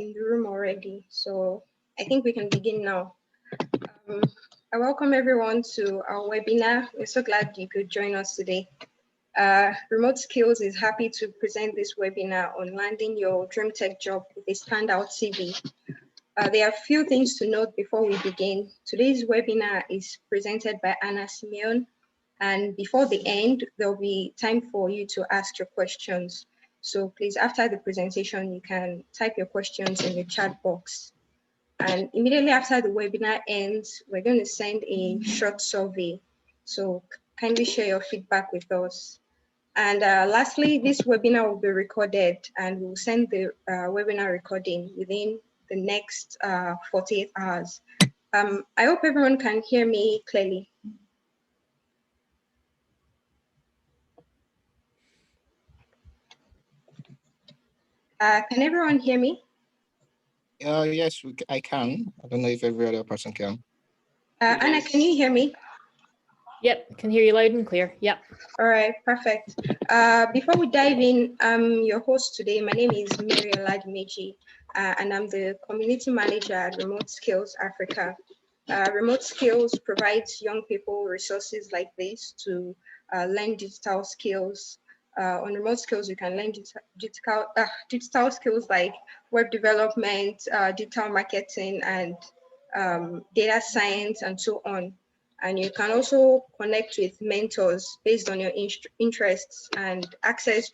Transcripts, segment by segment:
in the room already, so I think we can begin now. I welcome everyone to our webinar. We're so glad you could join us today. RemoteSkills is happy to present this webinar on landing your dream tech job with a standout CV. There are a few things to note before we begin. Today's webinar is presented by Simion, and before the end, there'll be time for you to ask your questions. So please, after the presentation, you can type your questions in the chat box. And immediately after the webinar ends, we're going to send a short survey. So kindly share your feedback with us. And lastly, this webinar will be recorded, and we'll send the webinar recording within the next 48 hours. I hope everyone can hear me clearly. Can everyone hear me? Yes, I can. I don't know if every other person can. Anna, can you hear me? Yep, can hear you loud and clear. Yep. All right, perfect. Before we dive in, I'm your host today. My name is Mary Oladimeji, and I'm the community manager at RemoteSkills Africa. RemoteSkills provides young people resources like this to learn digital skills. On RemoteSkills, you can learn digital skills like web development, digital marketing, and data science, and so on. And you can also connect with mentors based on your interests and access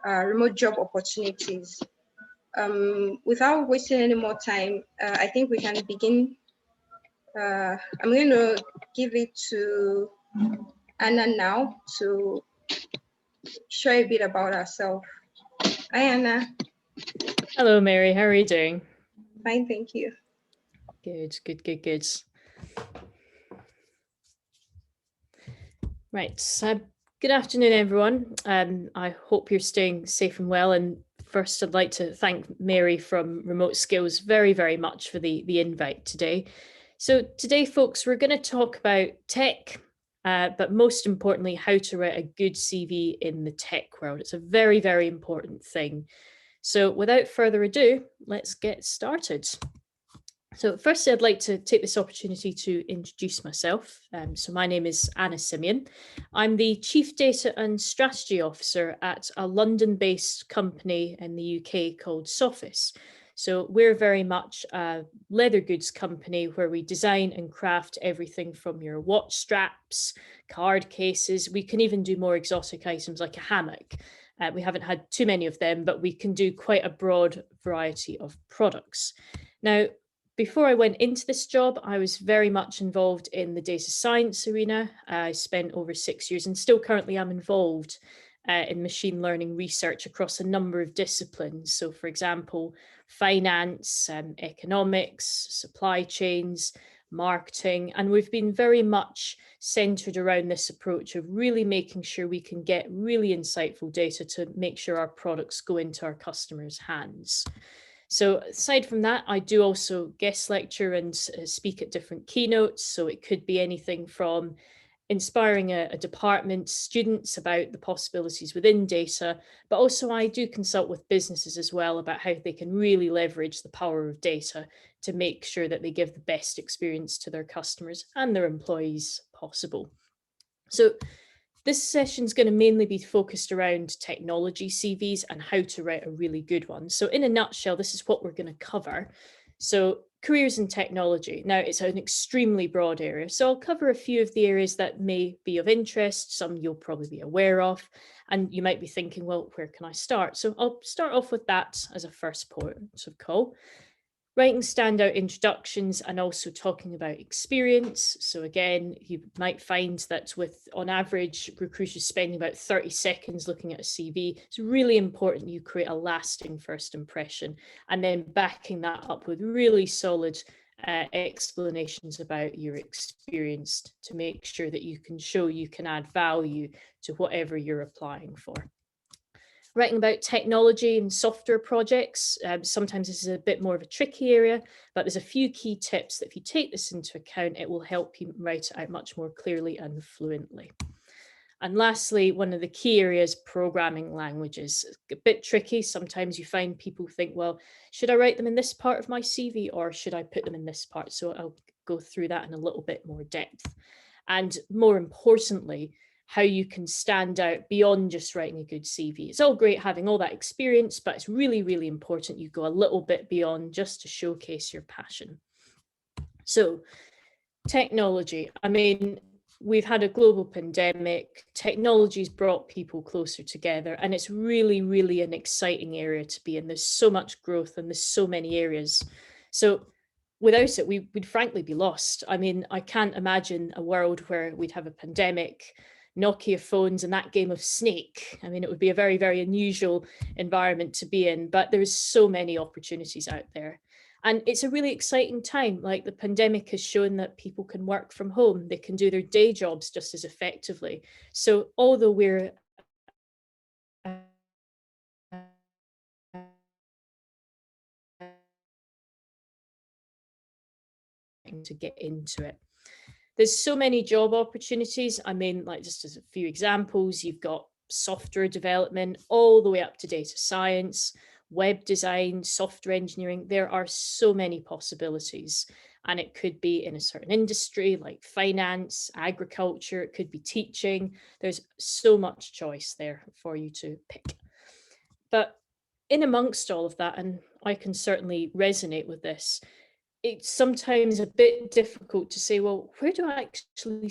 remote job opportunities. Without wasting any more time, I think we can begin. I'm going to give it to Anna now to share a bit about herself. Hi, Anna. Hello, Mary. How are you doing? Fine, thank you. Good, good, good, good. Right. So, good afternoon, everyone. I hope you're staying safe and well. And first, I'd like to thank Mary from RemoteSkills very, very much for the invite today. So today, folks, we're going to talk about tech, but most importantly, how to write a good CV in the tech world. It's a very, very important thing. So without further ado, let's get started. So firstly, I'd like to take this opportunity to introduce myself. So my name is Anna Simion. I'm the Chief Data and Strategy Officer at a London-based company in the UK called Sophos. So we're very much a leather goods company where we design and craft everything from your watch straps, card cases. We can even do more exotic items like a hammock. We haven't had too many of them, but we can do quite a broad variety of products. Now, before I went into this job, I was very much involved in the data science arena. I spent over 6 years and still currently am involved in machine learning research across a number of disciplines. So for example, finance, economics, supply chains, marketing, and we've been very much centered around this approach of really making sure we can get really insightful data to make sure our products go into our customers' hands. So aside from that, I do also guest lecture and speak at different keynotes. So it could be anything from inspiring a department, students about the possibilities within data, but also I do consult with businesses as well about how they can really leverage the power of data to make sure that they give the best experience to their customers and their employees possible. So this session is going to mainly be focused around technology CVs and how to write a really good one. So in a nutshell, this is what we're going to cover. So careers in technology. Now, it's an extremely broad area. So I'll cover a few of the areas that may be of interest, some you'll probably be aware of, and you might be thinking, well, where can I start? So I'll start off with that as a first port of call. Writing standout introductions and also talking about experience. So again, you might find that on average, recruiters spending about 30 seconds looking at a CV. It's really important you create a lasting first impression and then backing that up with really solid explanations about your experience to make sure that you can show you can add value to whatever you're applying for. Writing about technology and software projects. Sometimes this is a bit more of a tricky area, but there's a few key tips that if you take this into account, it will help you write it out much more clearly and fluently. And lastly, one of the key areas, programming languages. A bit tricky. Sometimes you find people think, well, should I write them in this part of my CV or should I put them in this part? So I'll go through that in a little bit more depth. And more importantly, how you can stand out beyond just writing a good CV. It's all great having all that experience, but it's really, really important you go a little bit beyond just to showcase your passion. So technology, I mean, we've had a global pandemic, technology's brought people closer together, and it's really, really an exciting area to be in. There's so much growth and there's so many areas. So without it, we'd frankly be lost. I mean, I can't imagine a world where we'd have a pandemic, Nokia phones and that game of Snake. I mean, it would be a very, very unusual environment to be in, but there's so many opportunities out there. And it's a really exciting time. Like the pandemic has shown that people can work from home, they can do their day jobs just as effectively. So although we're to get into it. There's so many job opportunities. I mean, like just as a few examples, you've got software development all the way up to data science, web design, software engineering. There are so many possibilities. And it could be in a certain industry like finance, agriculture, it could be teaching. There's so much choice there for you to pick. But in amongst all of that, and I can certainly resonate with this, it's sometimes a bit difficult to say, well, where do I actually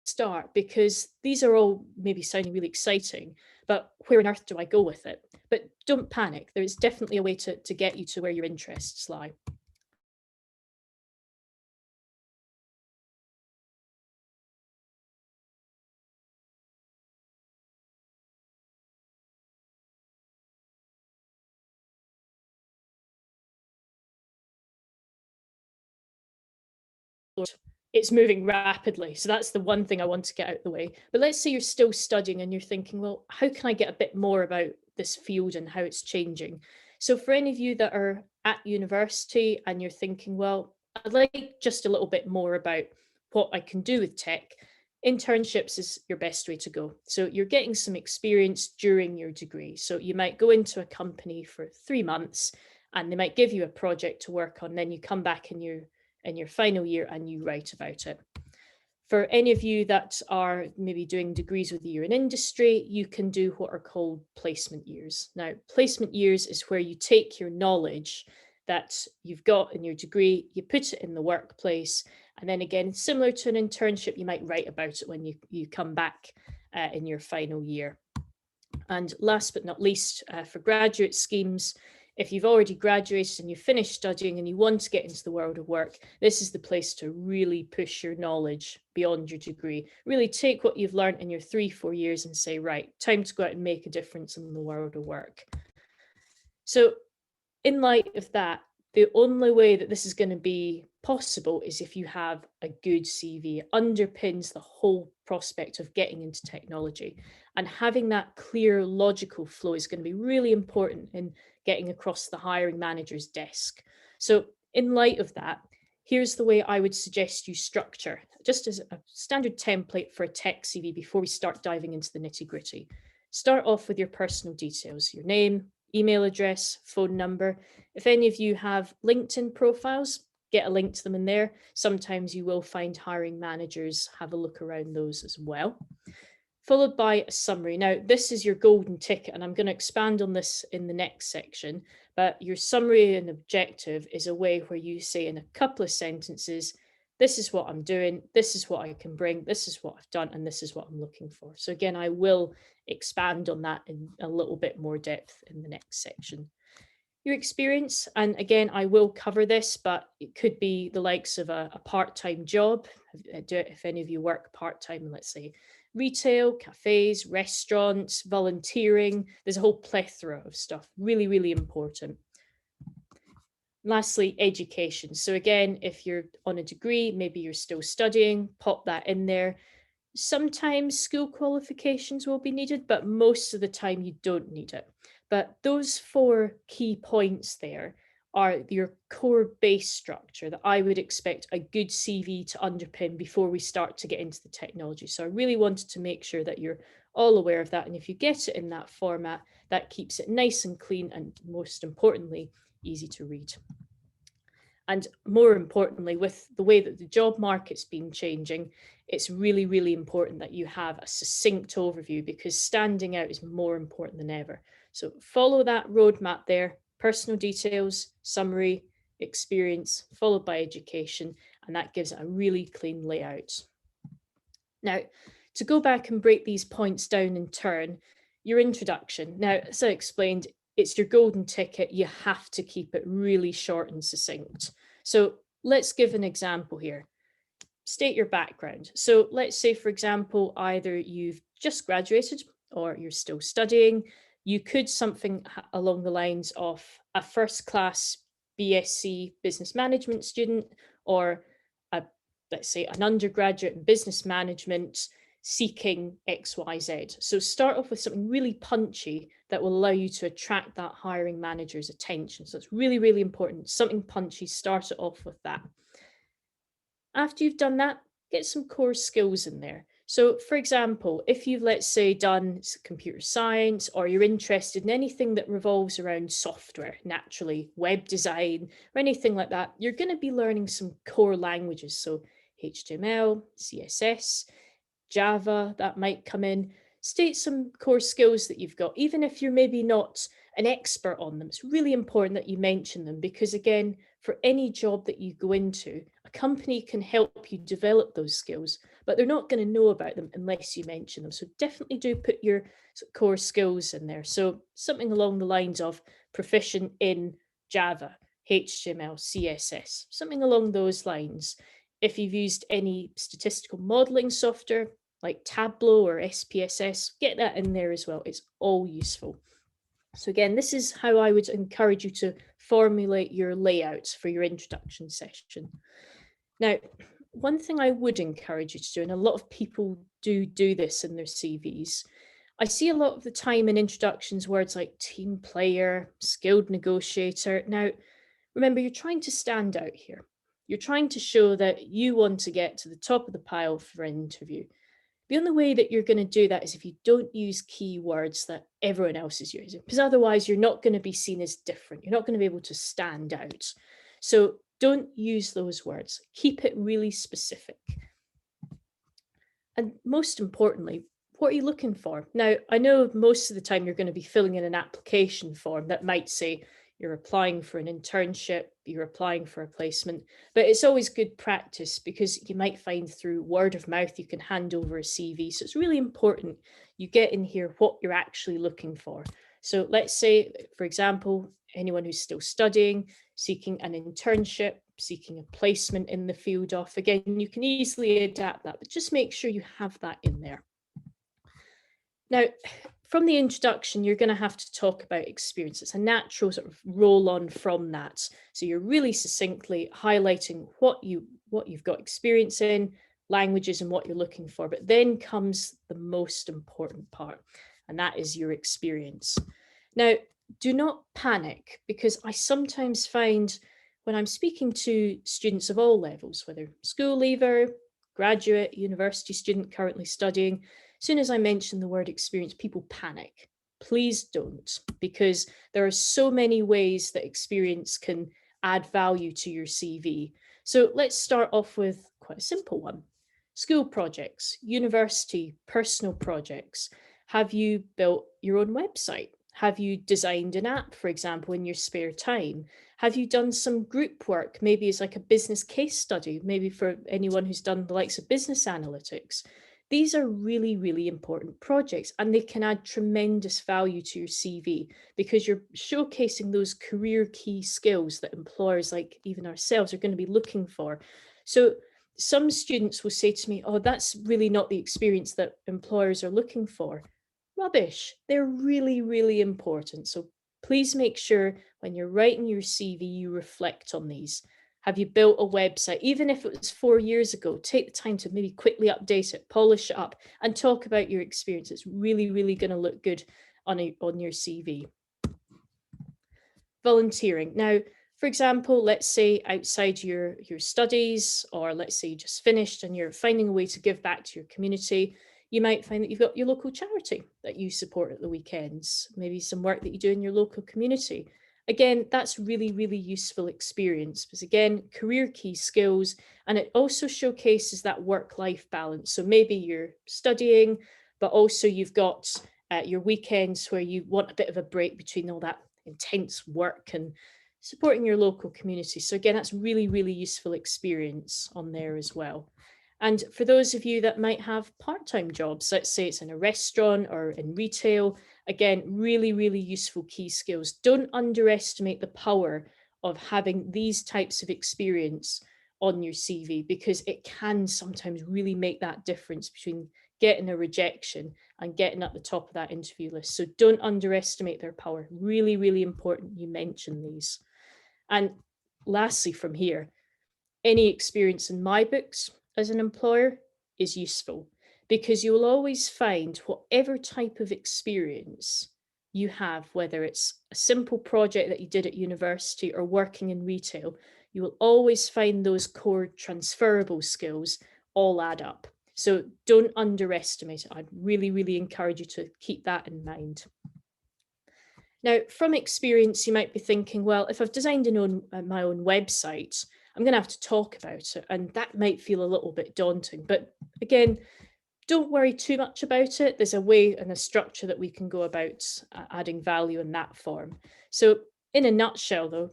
start? Because these are all maybe sounding really exciting, but where on earth do I go with it? But don't panic. There's definitely a way to get you to where your interests lie. It's moving rapidly. So that's the one thing I want to get out of the way. But let's say you're still studying and you're thinking, well, how can I get a bit more about this field and how it's changing? So for any of you that are at university and you're thinking, well, I'd like just a little bit more about what I can do with tech, internships is your best way to go. So you're getting some experience during your degree. So you might go into a company for 3 months and they might give you a project to work on. Then you come back in your final year and you write about it. For any of you that are maybe doing degrees with a year in industry, you can do what are called placement years. Now, placement years is where you take your knowledge that you've got in your degree, you put it in the workplace, and then again, similar to an internship, you might write about it when you come back in your final year. And last but not least, for graduate schemes, if you've already graduated and you've finished studying and you want to get into the world of work, this is the place to really push your knowledge beyond your degree. Really take what you've learned in your 3-4 years and say, right, time to go out and make a difference in the world of work. So in light of that, the only way that this is going to be possible is if you have a good CV. It underpins the whole prospect of getting into technology. And having that clear, logical flow is going to be really important in getting across the hiring manager's desk. So in light of that, here's the way I would suggest you structure, just as a standard template for a tech CV before we start diving into the nitty-gritty. Start off with your personal details, your name, email address, phone number. If any of you have LinkedIn profiles, get a link to them in there. Sometimes you will find hiring managers have a look around those as well. Followed by a summary. Now, this is your golden ticket, and I'm going to expand on this in the next section, but your summary and objective is a way where you say in a couple of sentences, this is what I'm doing, this is what I can bring, this is what I've done, and this is what I'm looking for. So again, I will expand on that in a little bit more depth in the next section. Your experience, and again, I will cover this, but it could be the likes of a part-time job. If any of you work part-time, let's say retail, cafes, restaurants, volunteering, there's a whole plethora of stuff, really, really important. Lastly, education. So again, if you're on a degree, maybe you're still studying, pop that in there. Sometimes school qualifications will be needed, but most of the time you don't need it. But those 4 key points there are your core base structure that I would expect a good CV to underpin before we start to get into the technology. So I really wanted to make sure that you're all aware of that. And if you get it in that format, that keeps it nice and clean and, most importantly, easy to read. And more importantly, with the way that the job market's been changing, it's really, really important that you have a succinct overview, because standing out is more important than ever. So follow that roadmap there: personal details, summary, experience, followed by education, and that gives it a really clean layout. Now, to go back and break these points down in turn, your introduction. Now, as I explained, it's your golden ticket. You have to keep it really short and succinct. So let's give an example here. State your background. So let's say, for example, either you've just graduated or you're still studying. You could something along the lines of a first-class BSc business management student, or let's say an undergraduate in business management seeking XYZ. So start off with something really punchy that will allow you to attract that hiring manager's attention. So it's really, really important. Something punchy, start it off with that. After you've done that, get some core skills in there. So for example, if you've, let's say, done computer science, or you're interested in anything that revolves around software, naturally, web design, or anything like that, you're going to be learning some core languages. So HTML, CSS, Java, that might come in. State some core skills that you've got, even if you're maybe not an expert on them. It's really important that you mention them, because again, for any job that you go into, a company can help you develop those skills, but they're not going to know about them unless you mention them. So definitely do put your core skills in there. So something along the lines of proficient in Java, HTML, CSS, something along those lines. If you've used any statistical modeling software like Tableau or SPSS, get that in there as well. It's all useful. So again, this is how I would encourage you to formulate your layouts for your introduction session. Now, one thing I would encourage you to do, and a lot of people do this in their CVs, I see a lot of the time in introductions words like team player, skilled negotiator. Now, remember, you're trying to stand out here. You're trying to show that you want to get to the top of the pile for an interview. The only way that you're going to do that is if you don't use keywords that everyone else is using, because otherwise you're not going to be seen as different. You're not going to be able to stand out. So don't use those words. Keep it really specific. And most importantly, what are you looking for? Now, I know most of the time you're going to be filling in an application form that might say you're applying for an internship, you're applying for a placement, but it's always good practice, because you might find through word of mouth you can hand over a CV. So it's really important you get in here what you're actually looking for. So let's say, for example, anyone who's still studying, seeking an internship, seeking a placement in the field of, again, you can easily adapt that, but just make sure you have that in there. Now, from the introduction, you're going to have to talk about experience. It's a natural sort of roll on from that. So you're really succinctly highlighting what you've got experience in, languages, and what you're looking for. But then comes the most important part, and that is your experience. Now, do not panic, because I sometimes find when I'm speaking to students of all levels, whether school leaver, graduate, university student currently studying, as soon as I mention the word experience, people panic. Please don't, because there are so many ways that experience can add value to your CV. So let's start off with quite a simple one. School projects, university, personal projects. Have you built your own website? Have you designed an app, for example, in your spare time? Have you done some group work? Maybe it's like a business case study, maybe for anyone who's done the likes of business analytics. These are really, really important projects, and they can add tremendous value to your CV, because you're showcasing those career key skills that employers like even ourselves are going to be looking for. So some students will say to me, oh, that's really not the experience that employers are looking for. Rubbish. They're really, really important. So please make sure when you're writing your CV, you reflect on these. Have you built a website? Even if it was 4 years ago, take the time to maybe quickly update it, polish it up, and talk about your experience. It's really, really going to look good on your CV. Volunteering. Now, For example, let's say outside your studies, or let's say you just finished and you're finding a way to give back to your community, you might find that you've got your local charity that you support at the weekends, maybe some work that you do in your local community. Again, that's really, really useful experience because again, career key skills, and it also showcases that work-life balance. So maybe you're studying, but also you've got your weekends where you want a bit of a break between all that intense work and supporting your local community. So again, that's really, really useful experience on there as well. And for those of you that might have part-time jobs, let's say it's in a restaurant or in retail, again, really, really useful key skills. Don't underestimate the power of having these types of experience on your CV, because it can sometimes really make that difference between getting a rejection and getting at the top of that interview list. So don't underestimate their power. Really, really important you mention these. And lastly, from here, any experience in my books as an employer is useful, because you'll always find whatever type of experience you have, whether it's a simple project that you did at university or working in retail, you will always find those core transferable skills all add up. So don't underestimate it. I'd really, really encourage you to keep that in mind. Now, from experience, you might be thinking, well, if I've designed my own website, I'm going to have to talk about it, and that might feel a little bit daunting. But again, don't worry too much about it. There's a way and a structure that we can go about adding value in that form. So in a nutshell, though,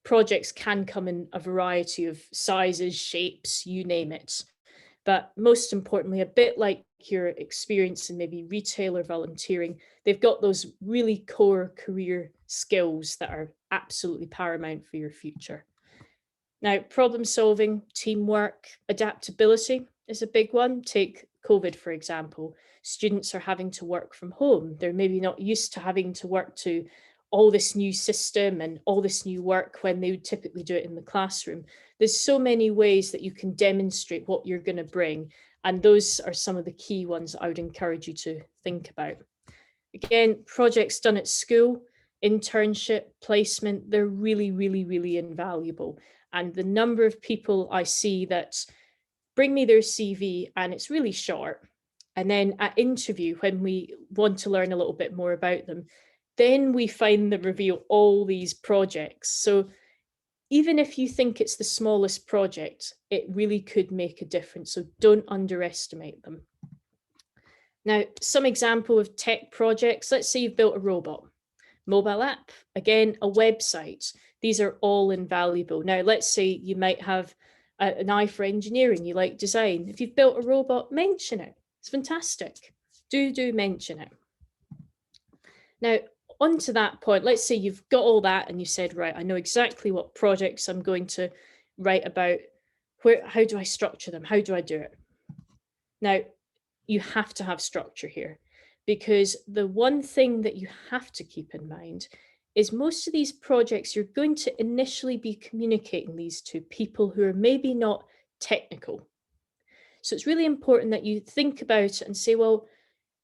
projects can come in a variety of sizes, shapes, you name it. But most importantly, a bit like your experience in maybe retail or volunteering, they've got those really core career skills that are absolutely paramount for your future. Now, problem solving, teamwork, adaptability is a big one. Take COVID, for example. Students are having to work from home. They're maybe not used to having to work to all this new system and all this new work when they would typically do it in the classroom. There's so many ways that you can demonstrate what you're going to bring. And those are some of the key ones I would encourage you to think about. Again, projects done at school, internship, placement, they're really, really, really invaluable. And the number of people I see that bring me their CV and it's really short. And then at interview, when we want to learn a little bit more about them, then we find them reveal all these projects. So even if you think it's the smallest project, it really could make a difference. So don't underestimate them. Now, some example of tech projects, let's say you've built a robot, mobile app, again, a website. These are all invaluable. Now, let's say you might have an eye for engineering, you like design. If you've built a robot, mention it. It's fantastic. Do mention it. Now, on to that point, let's say you've got all that and you said, right, I know exactly what projects I'm going to write about. How do I structure them? How do I do it? Now, you have to have structure here, because the one thing that you have to keep in mind is most of these projects, you're going to initially be communicating these to people who are maybe not technical. So it's really important that you think about it and say, well,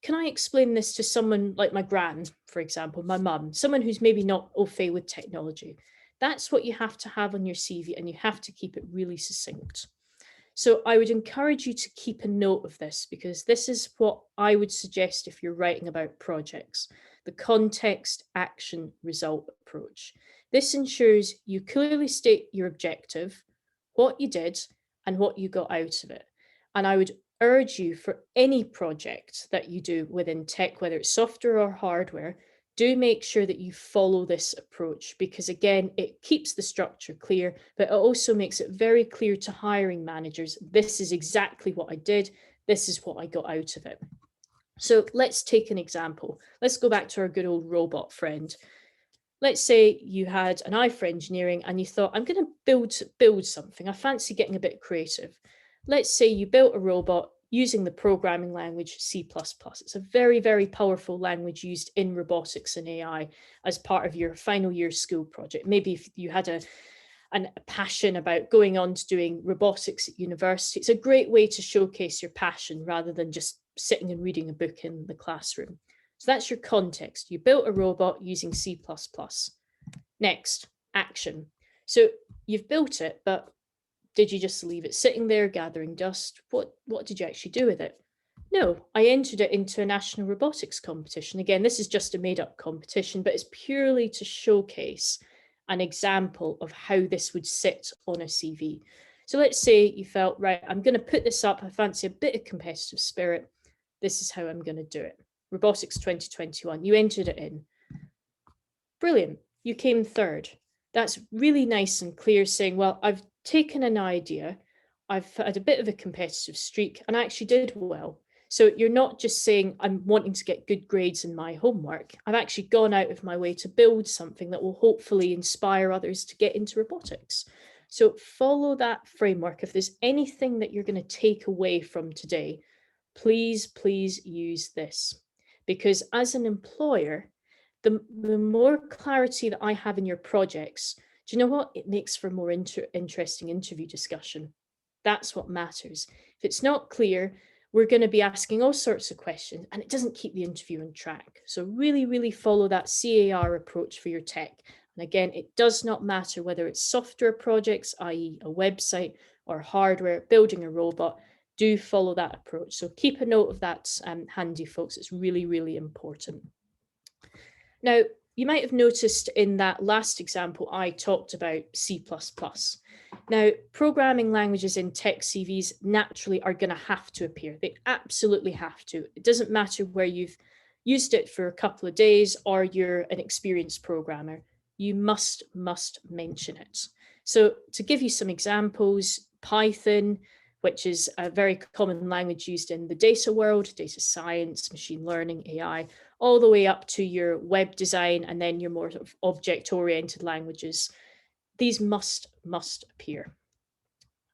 can I explain this to someone like my gran, for example, my mum, someone who's maybe not au fait with technology? That's what you have to have on your CV, and you have to keep it really succinct. So I would encourage you to keep a note of this, because this is what I would suggest if you're writing about projects, the context, action, result approach. This ensures you clearly state your objective, what you did, and what you got out of it. And I would urge you, for any project that you do within tech, whether it's software or hardware, do make sure that you follow this approach, because again, it keeps the structure clear, but it also makes it very clear to hiring managers, this is exactly what I did, this is what I got out of it. So let's take an example. Let's go back to our good old robot friend. Let's say you had an eye for engineering and you thought, I'm going to build something. I fancy getting a bit creative. Let's say you built a robot using the programming language C++. It's a very, very powerful language used in robotics and AI as part of your final year school project. Maybe if you had a passion about going on to doing robotics at university, it's a great way to showcase your passion rather than just sitting and reading a book in the classroom. So that's your context. You built a robot using C++. Next, action. So you've built it, but did you just leave it sitting there gathering dust? What did you actually do with it? No, I entered it into a national robotics competition. Again, this is just a made-up competition, but it's purely to showcase an example of how this would sit on a CV. So let's say you felt, right, I'm going to put this up. I fancy a bit of competitive spirit. This is how I'm going to do it. Robotics 2021, you entered it in. Brilliant, you came third. That's really nice and clear, saying, well, I've taken an idea, I've had a bit of a competitive streak, and I actually did well. So you're not just saying, I'm wanting to get good grades in my homework. I've actually gone out of my way to build something that will hopefully inspire others to get into robotics. So follow that framework. If there's anything that you're going to take away from today, please use this. Because as an employer, the more clarity that I have in your projects, do you know what? It makes for more interesting interview discussion. That's what matters. If it's not clear, we're going to be asking all sorts of questions and it doesn't keep the interview on track. So really follow that CAR approach for your tech. And again, it does not matter whether it's software projects, i.e. a website, or hardware, building a robot, do follow that approach. So keep a note of that handy, folks. It's really important. Now, you might have noticed in that last example, I talked about C++. Now, programming languages in tech CVs naturally are going to have to appear. They absolutely have to. It doesn't matter where you've used it for a couple of days or you're an experienced programmer. You must mention it. So to give you some examples, Python, which is a very common language used in the data world, data science, machine learning, AI, all the way up to your web design and then your more sort of object-oriented languages. These must appear.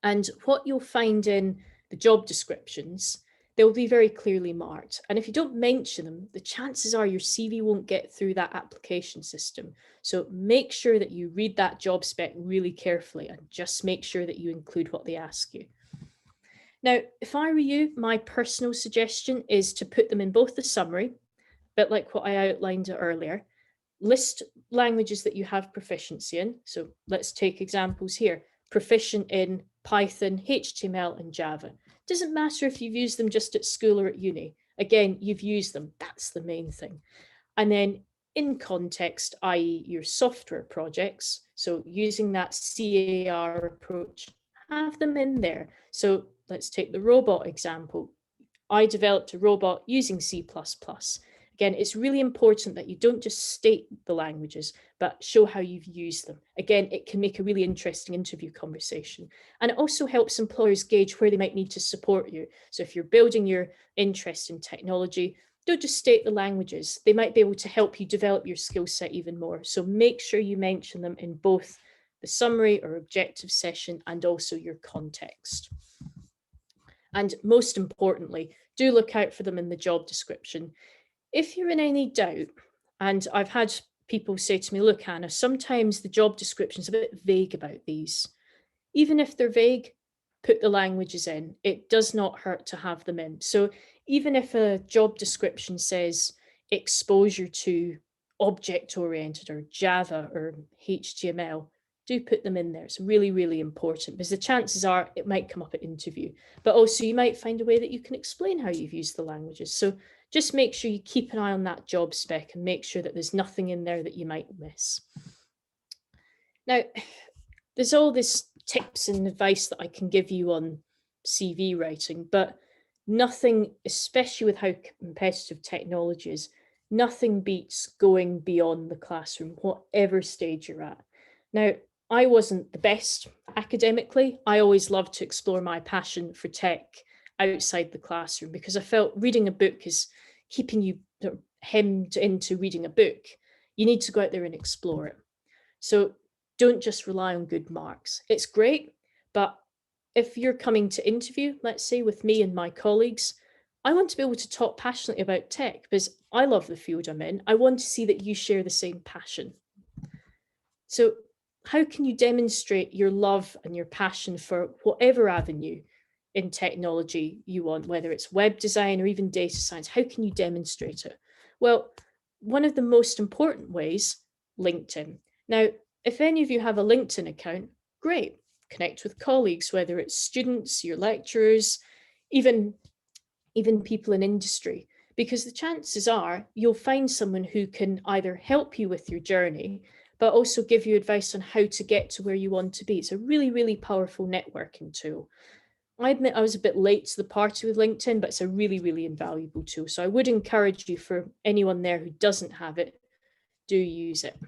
And what you'll find in the job descriptions, they'll be very clearly marked. And if you don't mention them, the chances are your CV won't get through that application system. So make sure that you read that job spec really carefully and just make sure that you include what they ask you. Now, if I were you, my personal suggestion is to put them in both the summary, bit like what I outlined earlier, list languages that you have proficiency in. So let's take examples here. Proficient in Python, HTML, and Java. Doesn't matter if you've used them just at school or at uni. Again, you've used them. That's the main thing. And then in context, i.e. your software projects, so using that CAR approach, have them in there. So let's take the robot example. I developed a robot using C++. Again, it's really important that you don't just state the languages, but show how you've used them. Again, it can make a really interesting interview conversation. And it also helps employers gauge where they might need to support you. So if you're building your interest in technology, don't just state the languages. They might be able to help you develop your skill set even more. So make sure you mention them in both the summary or objective session and also your context. And most importantly, do look out for them in the job description. If you're in any doubt, and I've had people say to me, look, Hannah, sometimes the job description is a bit vague about these. Even if they're vague, put the languages in. It does not hurt to have them in. So even if a job description says exposure to object-oriented or Java or HTML, do put them in there. It's really important because the chances are it might come up at interview, but also you might find a way that you can explain how you've used the languages. So just make sure you keep an eye on that job spec and make sure that there's nothing in there that you might miss. Now, there's all this tips and advice that I can give you on CV writing, but nothing, especially with how competitive technology is, nothing beats going beyond the classroom, whatever stage you're at. Now, I wasn't the best academically. I always loved to explore my passion for tech outside the classroom because I felt reading a book is keeping you hemmed into reading a book. You need to go out there and explore it. So don't just rely on good marks. It's great, but if you're coming to interview, let's say with me and my colleagues, I want to be able to talk passionately about tech because I love the field I'm in. I want to see that you share the same passion. So how can you demonstrate your love and your passion for whatever avenue in technology you want, whether it's web design or even data science? How can you demonstrate it? Well, one of the most important ways, LinkedIn. Now, If any of you have a LinkedIn account, great. Connect with colleagues, whether it's students, your lecturers, even people in industry, because the chances are you'll find someone who can either help you with your journey, but also give you advice on how to get to where you want to be. It's a really, really powerful networking tool. I admit I was a bit late to the party with LinkedIn, but it's a really, really invaluable tool. So I would encourage you, for anyone there who doesn't have it, do use it.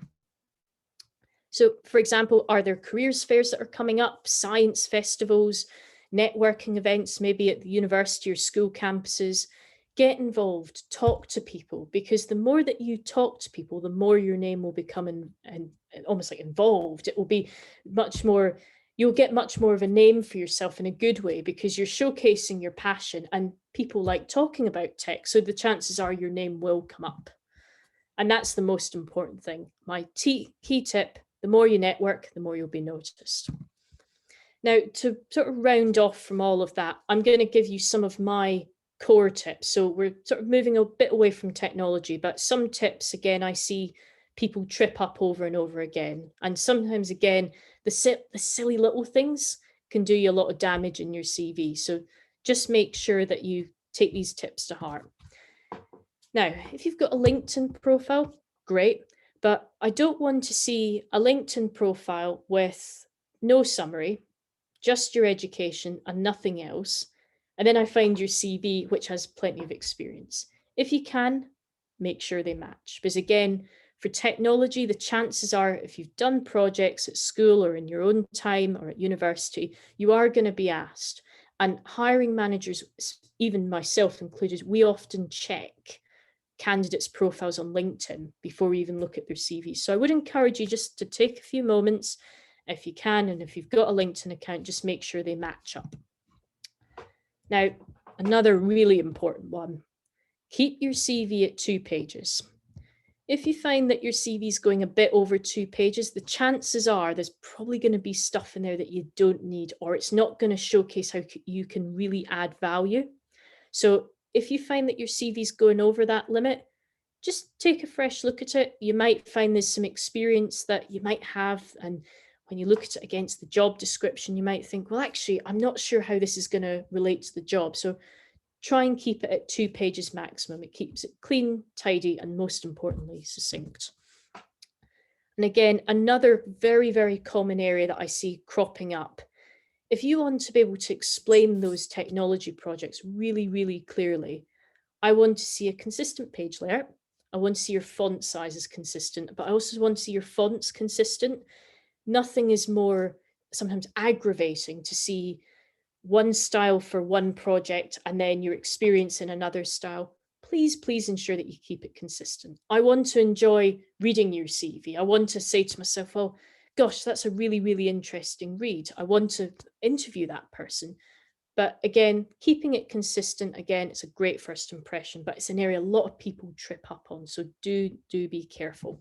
So, for example, are there careers fairs that are coming up, science festivals, networking events, maybe at the university or school campuses? Get involved, talk to people, because the more that you talk to people, the more your name will become almost like involved. It will be much more, you'll get much more of a name for yourself in a good way, because you're showcasing your passion and people like talking about tech. So the chances are your name will come up. And that's the most important thing. My key tip: the more you network, the more you'll be noticed. Now, to sort of round off from all of that, I'm going to give you some of my core tips. So we're sort of moving a bit away from technology, but some tips, again, I see people trip up over and over again. And sometimes, again, the silly little things can do you a lot of damage in your CV. So just make sure that you take these tips to heart. Now, if you've got a LinkedIn profile, great, but I don't want to see a LinkedIn profile with no summary, just your education and nothing else. And then I find your CV, which has plenty of experience. If you can, make sure they match. Because again, for technology, the chances are, if you've done projects at school or in your own time or at university, you are going to be asked. And hiring managers, even myself included, we often check candidates' profiles on LinkedIn before we even look at their CVs. So I would encourage you just to take a few moments if you can, and if you've got a LinkedIn account, just make sure they match up. Now, another really important one: keep your CV at 2 pages. If you find that your CV is going a bit over 2 pages, the chances are there's probably going to be stuff in there that you don't need, or it's not going to showcase how you can really add value. So if you find that your CV is going over that limit, just take a fresh look at it. You might find there's some experience that you might have, and when you look at it against the job description, you might think, well, actually, I'm not sure how this is going to relate to the job. So try and keep it at 2 pages maximum. It keeps it clean, tidy, and most importantly, succinct. And again, another very, very common area that I see cropping up: if you want to be able to explain those technology projects really, really clearly, I want to see a consistent page layout. I want to see your font sizes consistent, but I also want to see your fonts consistent. Nothing is more sometimes aggravating to see one style for one project and then your experience in another style. Please ensure that you keep it consistent. I want to enjoy reading your CV. I want to say to myself, oh, gosh, that's a really, really interesting read. I want to interview that person. But again, keeping it consistent, again, it's a great first impression, but it's an area a lot of people trip up on. So do be careful.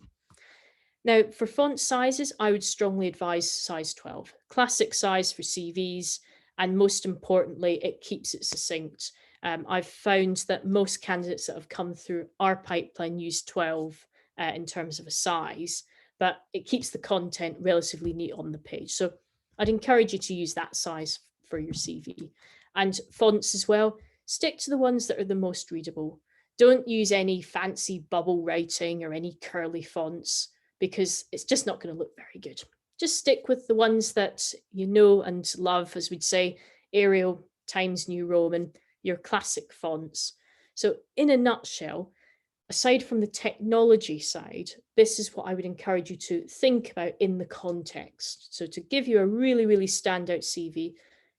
Now, for font sizes, I would strongly advise size 12, classic size for CVs. And most importantly, it keeps it succinct. I've found that most candidates that have come through our pipeline use 12 in terms of a size, but it keeps the content relatively neat on the page. So I'd encourage you to use that size for your CV. And fonts as well, stick to the ones that are the most readable. Don't use any fancy bubble writing or any curly fonts, because it's just not going to look very good. Just stick with the ones that you know and love, as we'd say, Arial, Times New Roman, your classic fonts. So in a nutshell, aside from the technology side, this is what I would encourage you to think about in the context. So to give you a really, really standout CV,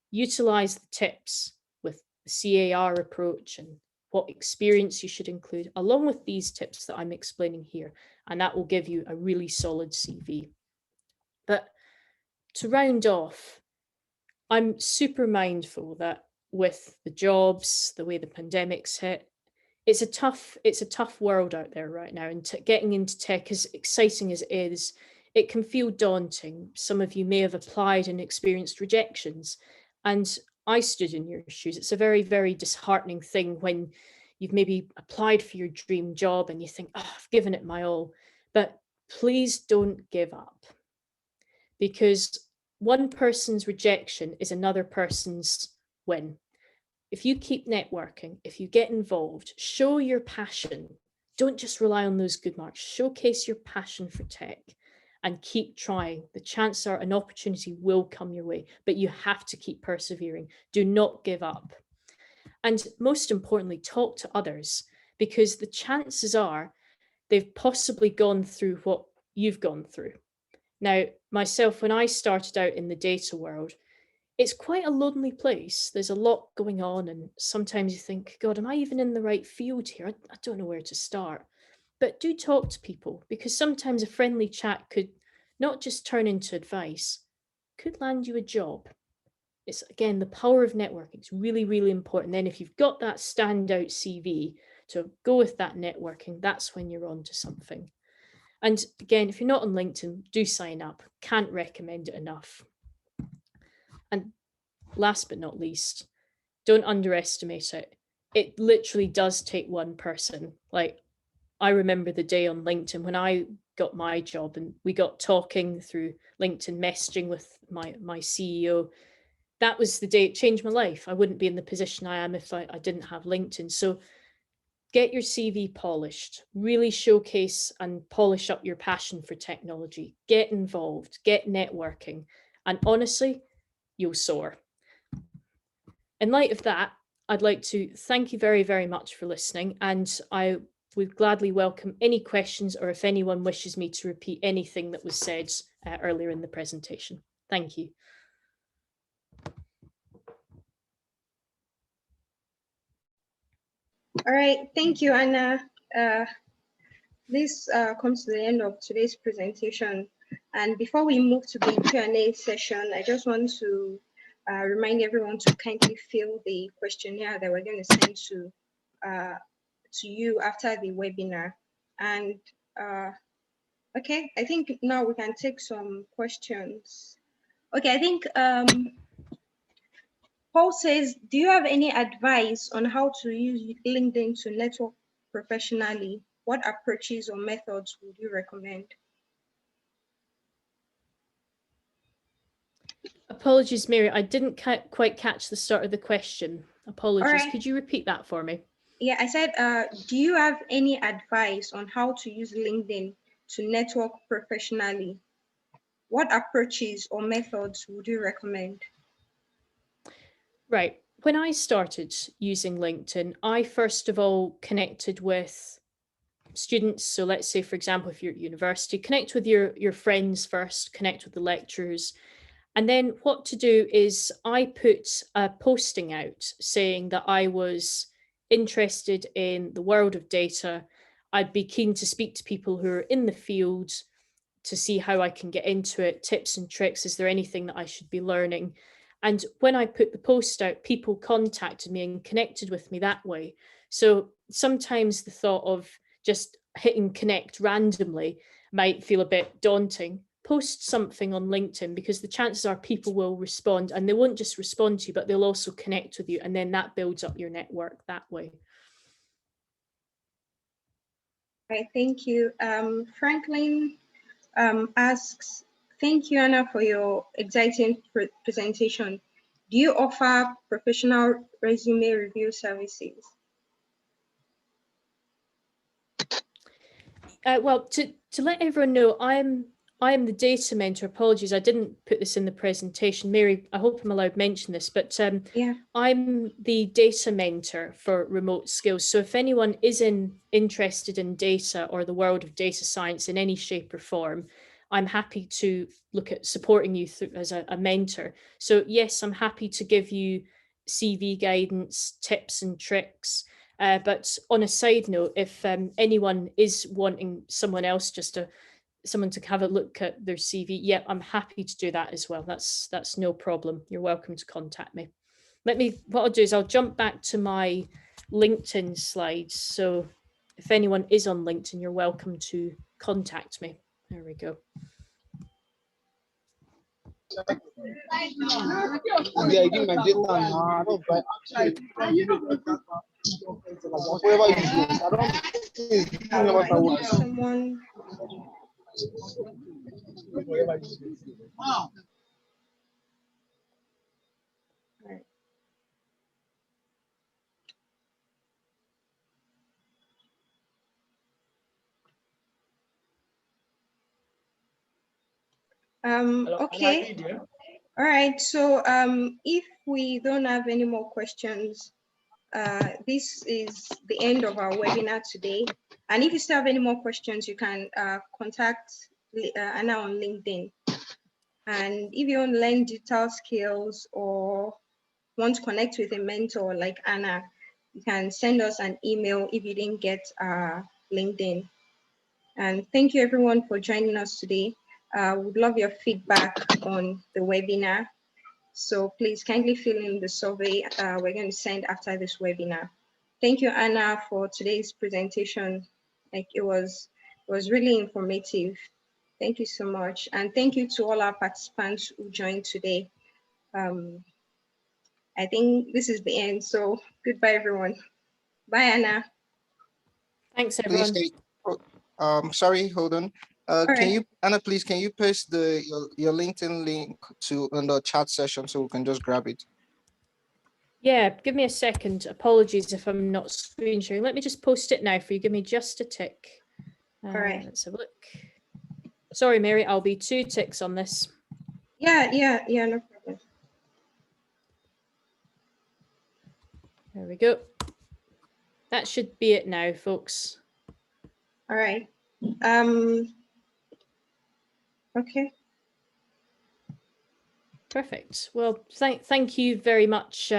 utilize the tips with the CAR approach and what experience you should include, along with these tips that I'm explaining here, and that will give you a really solid CV. But to round off, I'm super mindful that with the jobs, the way the pandemic's hit, it's a tough world out there right now. And getting into tech, as exciting as it is, it can feel daunting. Some of you may have applied and experienced rejections. And I stood in your shoes. It's a very, very disheartening thing when you've maybe applied for your dream job and you think, oh, I've given it my all. But please don't give up. because one person's rejection is another person's win. If you keep networking, if you get involved, show your passion. Don't just rely on those good marks. Showcase your passion for tech and keep trying. The chances are an opportunity will come your way, but you have to keep persevering. Do not give up. And most importantly, talk to others, because the chances are they've possibly gone through what you've gone through. Now, myself, when I started out in the data world, it's quite a lonely place. There's a lot going on, and sometimes you think, God, am I even in the right field here? I don't know where to start. But do talk to people, because sometimes a friendly chat could not just turn into advice, could land you a job. It's, again, the power of networking. It's really, really important. Then if you've got that standout CV to go with that networking, that's when you're on to something. And again, if you're not on LinkedIn, do sign up. Can't recommend it enough. And last but not least, don't underestimate it. It literally does take one person. Like, I remember the day on LinkedIn when I got my job and we got talking through LinkedIn messaging with my CEO. That was the day it changed my life. I wouldn't be in the position I am if I didn't have LinkedIn. So get your CV polished, really showcase and polish up your passion for technology, get involved, get networking, and honestly, you'll soar. In light of that, I'd like to thank you very, very much for listening, and I would gladly welcome any questions or if anyone wishes me to repeat anything that was said earlier in the presentation. Thank you. All right, thank you, Anna. This comes to the end of today's presentation. And before we move to the Q&A session, I just want to remind everyone to kindly fill the questionnaire that we're going to send to you after the webinar. And okay, I think now we can take some questions. Okay, I think Paul says, do you have any advice on how to use LinkedIn to network professionally? What approaches or methods would you recommend? Apologies, Mary, I didn't quite catch the start of the question. Apologies, Right. Could you repeat that for me? Yeah, I said, do you have any advice on how to use LinkedIn to network professionally? What approaches or methods would you recommend? Right. When I started using LinkedIn, I first of all connected with students. So let's say, for example, if you're at university, connect with your friends first, connect with the lecturers. And then what to do is I put a posting out saying that I was interested in the world of data. I'd be keen to speak to people who are in the field to see how I can get into it, tips and tricks. Is there anything that I should be learning? And when I put the post out, people contacted me and connected with me that way. So sometimes the thought of just hitting connect randomly might feel a bit daunting. Post something on LinkedIn, because the chances are people will respond, and they won't just respond to you, but they'll also connect with you. And then that builds up your network that way. Right, thank you. Franklin asks, thank you, Anna, for your exciting presentation. Do you offer professional resume review services? Well, to let everyone know, I am the data mentor. Apologies, I didn't put this in the presentation. Mary, I hope I'm allowed to mention this, but yeah, I'm the data mentor for RemoteSkills. So if anyone is interested in data or the world of data science in any shape or form, I'm happy to look at supporting you as a mentor. So yes, I'm happy to give you CV guidance, tips and tricks. But on a side note, if anyone is wanting someone else someone to have a look at their CV, yeah, I'm happy to do that as well. That's no problem. You're welcome to contact me. What I'll do is I'll jump back to my LinkedIn slides. So if anyone is on LinkedIn, you're welcome to contact me. There we go. Yeah, give my data now. I don't buy whatever you do. I don't think someone. Wherever you do. Right. Okay. All right. So if we don't have any more questions, this is the end of our webinar today. And if you still have any more questions, you can contact Anna on LinkedIn. And if you want to learn digital skills or want to connect with a mentor like Anna, you can send us an email if you didn't get LinkedIn. And thank you everyone for joining us today. We'd love your feedback on the webinar. So please kindly fill in the survey we're going to send after this webinar. Thank you, Anna, for today's presentation. Like it was really informative. Thank you so much. And thank you to all our participants who joined today. I think this is the end. So goodbye, everyone. Bye, Anna. Thanks, Please everyone. stay. Sorry, hold on. All Can right. you, Anna, please, can you paste your LinkedIn link on the chat session so we can just grab it? Yeah, give me a second. Apologies if I'm not screen sharing. Let me just post it now for you. Give me just a tick. All right. Let's have a look. Sorry, Mary, I'll be 2 ticks on this. Yeah, no problem. There we go. That should be it now, folks. All right. Okay. Perfect. Well, thank you very much,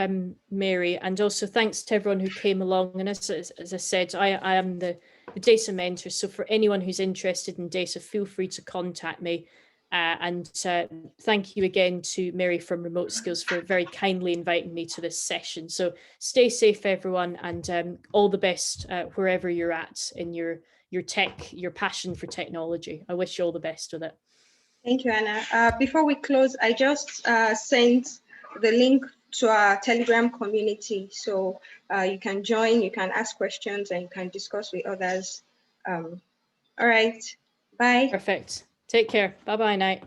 Mary, and also thanks to everyone who came along. And as I said, I am the data mentor. So for anyone who's interested in data, feel free to contact me. And thank you again to Mary from RemoteSkills for very kindly inviting me to this session. So stay safe, everyone, and all the best wherever you're at in your tech, your passion for technology. I wish you all the best with it. Thank you, Anna. Before we close, I just sent the link to our Telegram community. So you can join, you can ask questions, and you can discuss with others. All right, bye. Perfect. Take care. Bye-bye, night.